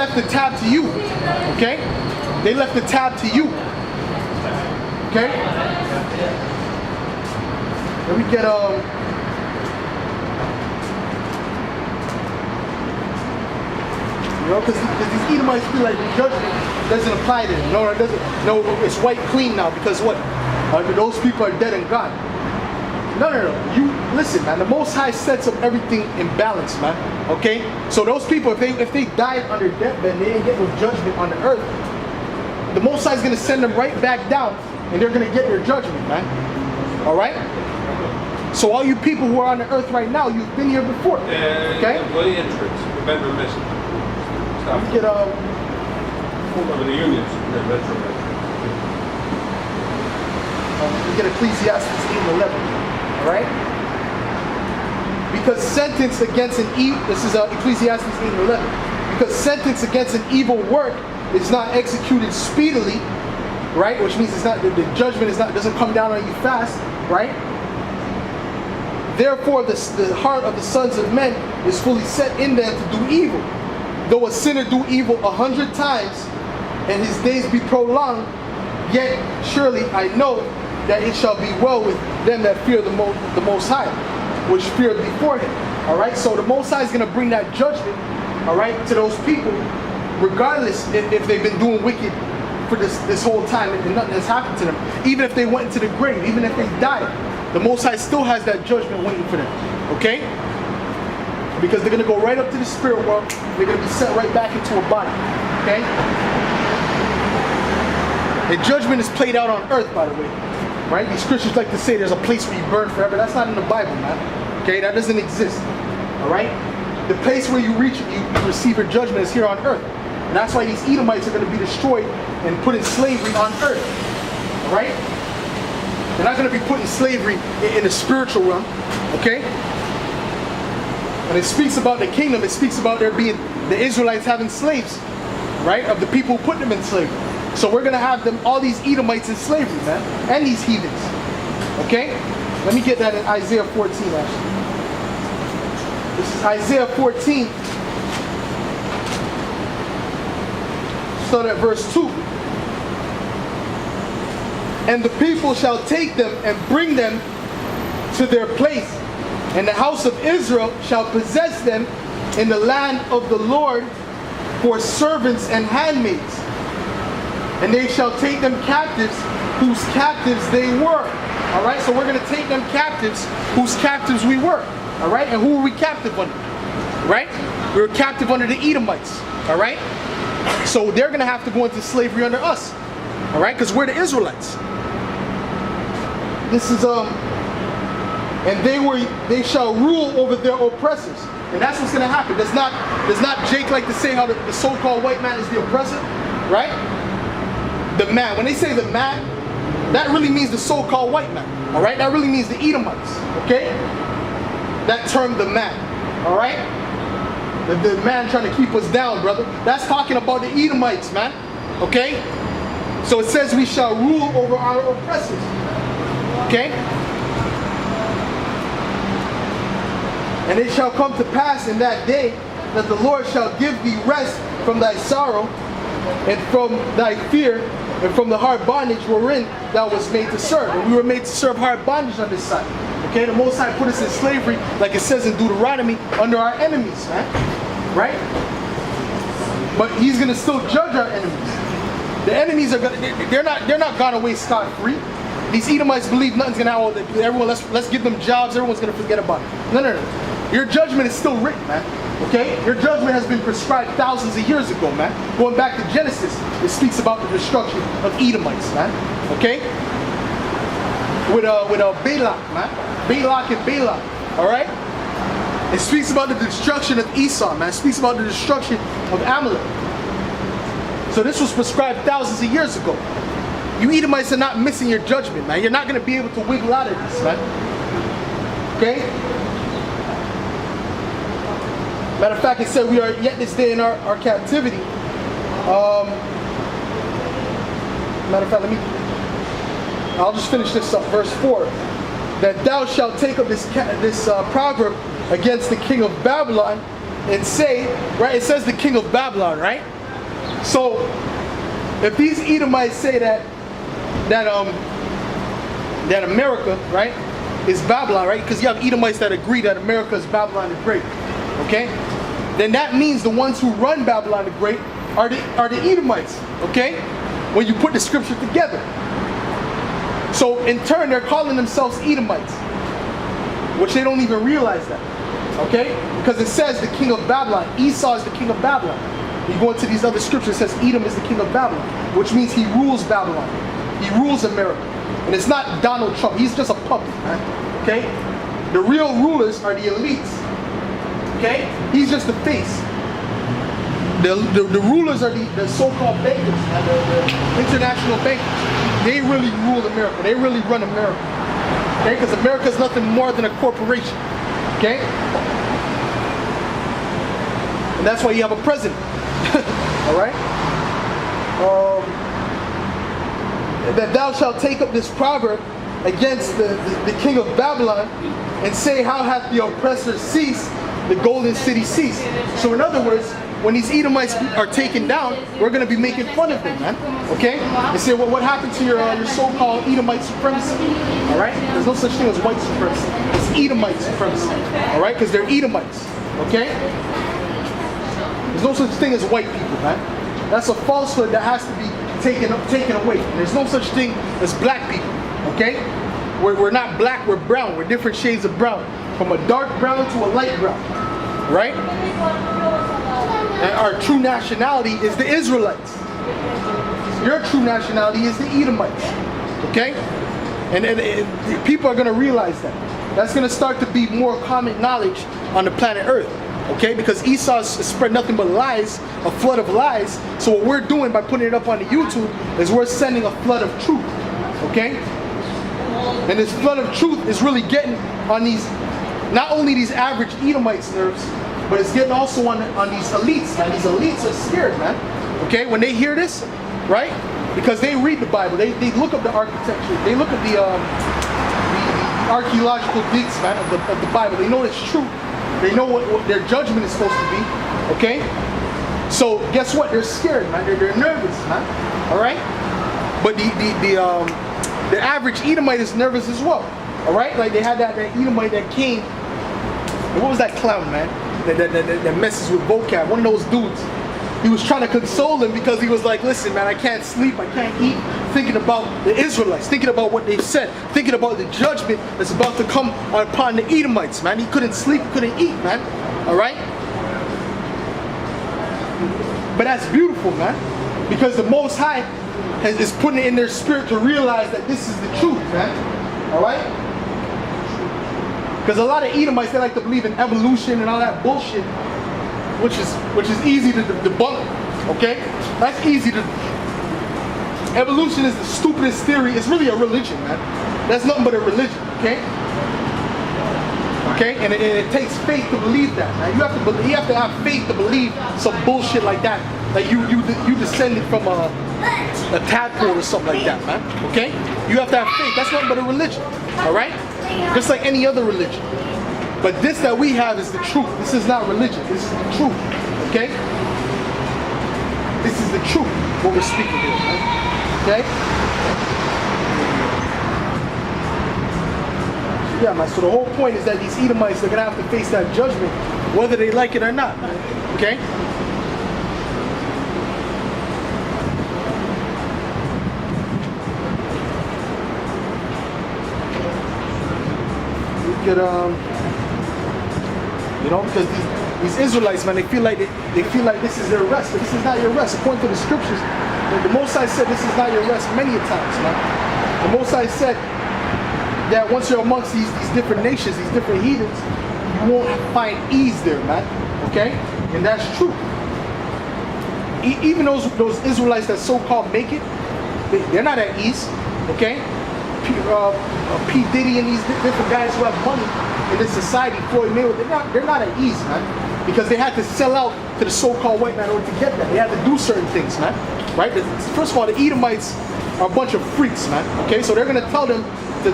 left the tab to you. Okay? They left the tab to you. Okay? Let me get you know, because these Edomites feel like the judgment doesn't apply to them. No, it doesn't. No, it's white clean now because what? Those people are dead and gone. No. You listen, man. The Most High sets up everything in balance, man. Okay. So those people, if they died under deathbed, they didn't get no judgment on the earth. The Most High is gonna send them right back down, and they're gonna get their judgment, man. All right. So all you people who are on the earth right now, you've been here before. Okay. What the entrance? Remember mission. Let me get Over the unions. We get Ecclesiastes 8:11. All right. Because sentence against an evil. This is Ecclesiastes 8:11. Because sentence against an evil work is not executed speedily, right? Which means it's not the judgment doesn't come down on you fast, right? Therefore, the heart of the sons of men is fully set in them to do evil. Though a sinner do evil 100 times, and his days be prolonged, yet surely I know that it shall be well with them that fear the Most High, which feared before him. All right. So the Most High is going to bring that judgment, all right, to those people, regardless if they've been doing wicked for this whole time and nothing has happened to them. Even if they went into the grave, even if they died, the Most High still has that judgment waiting for them. Okay. Because they're going to go right up to the spirit world. They're going to be sent right back into a body. Okay? The judgment is played out on earth, by the way. Right? These Christians like to say there's a place where you burn forever. That's not in the Bible, man. Okay? That doesn't exist. Alright? The place where you receive your judgment is here on earth. And that's why these Edomites are going to be destroyed and put in slavery on earth. Alright? They're not going to be put in slavery in the spiritual realm. Okay? When it speaks about the kingdom, it speaks about there being the Israelites having slaves, right? Of the people who put them in slavery. So we're going to have them, all these Edomites in slavery, man. And these heathens. Okay? Let me get that in Isaiah 14, actually. This is Isaiah 14. Start at verse 2. And the people shall take them and bring them to their place. And the house of Israel shall possess them in the land of the Lord for servants and handmaids. And they shall take them captives whose captives they were. All right, so we're going to take them captives whose captives we were. All right, and who were we captive under? Right? We were captive under the Edomites. All right? So they're going to have to go into slavery under us. All right, because we're the Israelites. This is and they shall rule over their oppressors. And that's what's going to happen. Does not Jake like to say how the so-called white man is the oppressor? Right? The man. When they say the man, that really means the so-called white man. All right? That really means the Edomites. Okay? That term, the man. All right? The man trying to keep us down, brother. That's talking about the Edomites, man. Okay? So it says we shall rule over our oppressors. Okay? And it shall come to pass in that day that the Lord shall give thee rest from thy sorrow and from thy fear and from the hard bondage wherein thou wast made to serve. And we were made to serve hard bondage on this side. Okay, the Most High put us in slavery, like it says in Deuteronomy, under our enemies, man. Right? But He's gonna still judge our enemies. The enemies are gonna they're not gone away scot-free. These Edomites believe nothing's gonna happen. Everyone, let's give them jobs. Everyone's gonna forget about it. No. Your judgment is still written, man. Okay? Your judgment has been prescribed thousands of years ago, man. Going back to Genesis, it speaks about the destruction of Edomites, man. Okay? With Balak, man. Balak and Balak. Alright? It speaks about the destruction of Esau, man. It speaks about the destruction of Amalek. So this was prescribed thousands of years ago. You Edomites are not missing your judgment, man. You're not going to be able to wiggle out of this, man. Okay? Matter of fact, it said we are yet this day in our captivity. Matter of fact, I'll just finish this up. Verse 4. That thou shalt take up this proverb against the king of Babylon and say, right, it says the king of Babylon, right? So if these Edomites say that America, right, is Babylon, right? Because you have Edomites that agree that America is Babylon the Great, okay? Then that means the ones who run Babylon the Great are the Edomites, okay? When you put the scripture together. So in turn, they're calling themselves Edomites, which they don't even realize that, okay? Because it says the king of Babylon. Esau is the king of Babylon. You go into these other scriptures, it says Edom is the king of Babylon, which means he rules Babylon. He rules America. And it's not Donald Trump. He's just a puppet, man. Okay? The real rulers are the elites. Okay? He's just the face. The rulers are the so-called bankers, and the international bankers. They really rule America. They really run America. Okay? Because America is nothing more than a corporation. Okay? And that's why you have a president. All right? That thou shalt take up this proverb against the king of Babylon and say, how hath the oppressor ceased, the golden city ceased. So in other words, when these Edomites are taken down, we're going to be making fun of them, man. Okay? And say, well, what happened to your so-called Edomite supremacy? All right? There's no such thing as white supremacy. It's Edomite supremacy. All right? Because they're Edomites. Okay? There's no such thing as white people, man. That's a falsehood that has to be taken away. And there's no such thing as black people, okay? We're not black, we're brown. We're different shades of brown. From a dark brown to a light brown, right? And our true nationality is the Israelites. Your true nationality is the Edomites, okay? And people are going to realize that. That's going to start to be more common knowledge on the planet Earth. Okay, because Esau's spread nothing but lies, a flood of lies. So what we're doing by putting it up on the YouTube is we're sending a flood of truth. Okay? And this flood of truth is really getting on these, not only these average Edomites' nerves, but it's getting also on these elites, man. These elites are scared, man. Okay, when they hear this, right? Because they read the Bible, they look up the architecture, they look at the archaeological digs, man, of the Bible. They know it's true. They know what their judgment is supposed to be, okay? So guess what? They're scared, man. They're nervous, man. All right? But the average Edomite is nervous as well. All right? Like they had that Edomite that came. What was that clown, man? That messes with vocab. One of those dudes. He was trying to console him because he was like, listen, man, I can't sleep, I can't eat, thinking about the Israelites, thinking about what they've said, thinking about the judgment that's about to come upon the Edomites, man. He couldn't sleep, couldn't eat, man. All right? But that's beautiful, man, because the Most High is putting it in their spirit to realize that this is the truth, man. All right? Because a lot of Edomites, they like to believe in evolution and all that bullshit, which is easy to debunk, okay? That's easy to... Evolution is the stupidest theory. It's really a religion, man. That's nothing but a religion, okay? Okay? And it takes faith to believe that, man. You have to have faith to believe some bullshit like that. Like you descended from a tadpole or something like that, man. Okay? You have to have faith. That's nothing but a religion, all right? Just like any other religion. But this that we have is the truth. This is not religion. This is the truth. Okay? This is the truth, what we're speaking here. Right? Okay? Yeah, man. So the whole point is that these Edomites are going to have to face that judgment, whether they like it or not. Okay? We could, you know, because these Israelites, man, they feel like this is their rest, but this is not your rest. According to the scriptures, the Most High said this is not your rest many a times, man. The Most High said that once you're amongst these different nations, these different heathens, you won't find ease there, man. Okay? And that's true. Even those Israelites that so-called make it, they're not at ease. Okay? P. Diddy and these different guys who have money in this society, Floyd Mayweather, they're not at ease, man. Because they had to sell out to the so-called white man in order to get that. They had to do certain things, man. Right? First of all, the Edomites are a bunch of freaks, man. Okay? So they're going to tell them to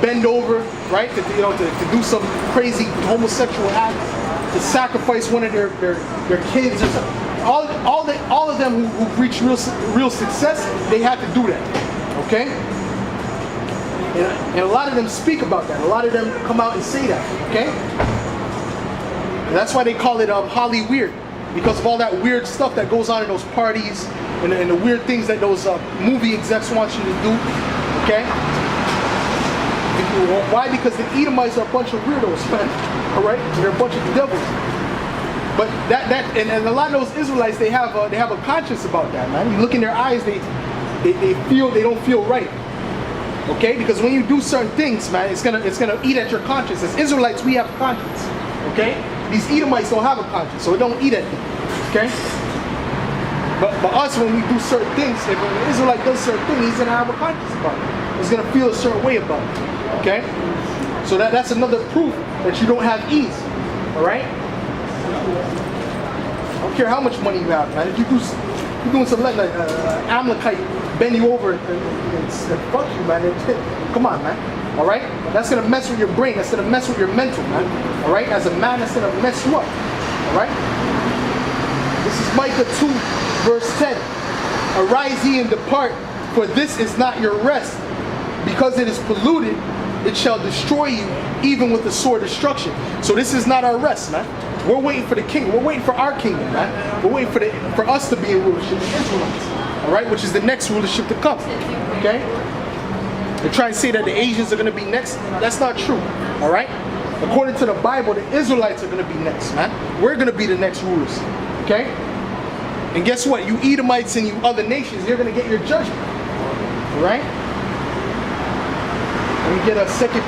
bend over, right? To do some crazy homosexual acts, to sacrifice one of their kids or something. All of them who reach real success, they had to do that. Okay? And a lot of them speak about that. A lot of them come out and say that. Okay? And that's why they call it Holly Weird, because of all that weird stuff that goes on in those parties and the weird things that those movie execs want you to do. Okay? Why? Because the Edomites are a bunch of weirdos, man. All right? They're a bunch of devils. But and a lot of those Israelites, they have a conscience about that, man. You look in their eyes, they don't feel right. Okay? Because when you do certain things, man, it's gonna eat at your conscience. As Israelites, we have a conscience. Okay? These Edomites don't have a conscience, so it don't eat at them. Okay? But us, when we do certain things, if an Israelite does certain things, he's gonna have a conscience about it. He's gonna feel a certain way about it. Okay? So that's another proof that you don't have ease. Alright? I don't care how much money you have, man. If you're doing something like Amalekite bend you over and fuck you, man. Come on, man. Alright? That's gonna mess with your brain. That's gonna mess with your mental, man. Alright? As a man, that's gonna mess you up. Alright? This is Micah 2, verse 10. Arise ye and depart, for this is not your rest. Because it is polluted, it shall destroy you, even with the sword destruction. So this is not our rest, man. We're waiting for the king. We're waiting for our kingdom, man. We're waiting for us to be in rulership, the Israelites. Alright? Which is the next rulership to come. Okay? They try and say that the Asians are going to be next. That's not true. Alright? According to the Bible, the Israelites are going to be next, man. We're going to be the next rulers. Okay? And guess what? You Edomites and you other nations, you're going to get your judgment. Alright? Let me get a second.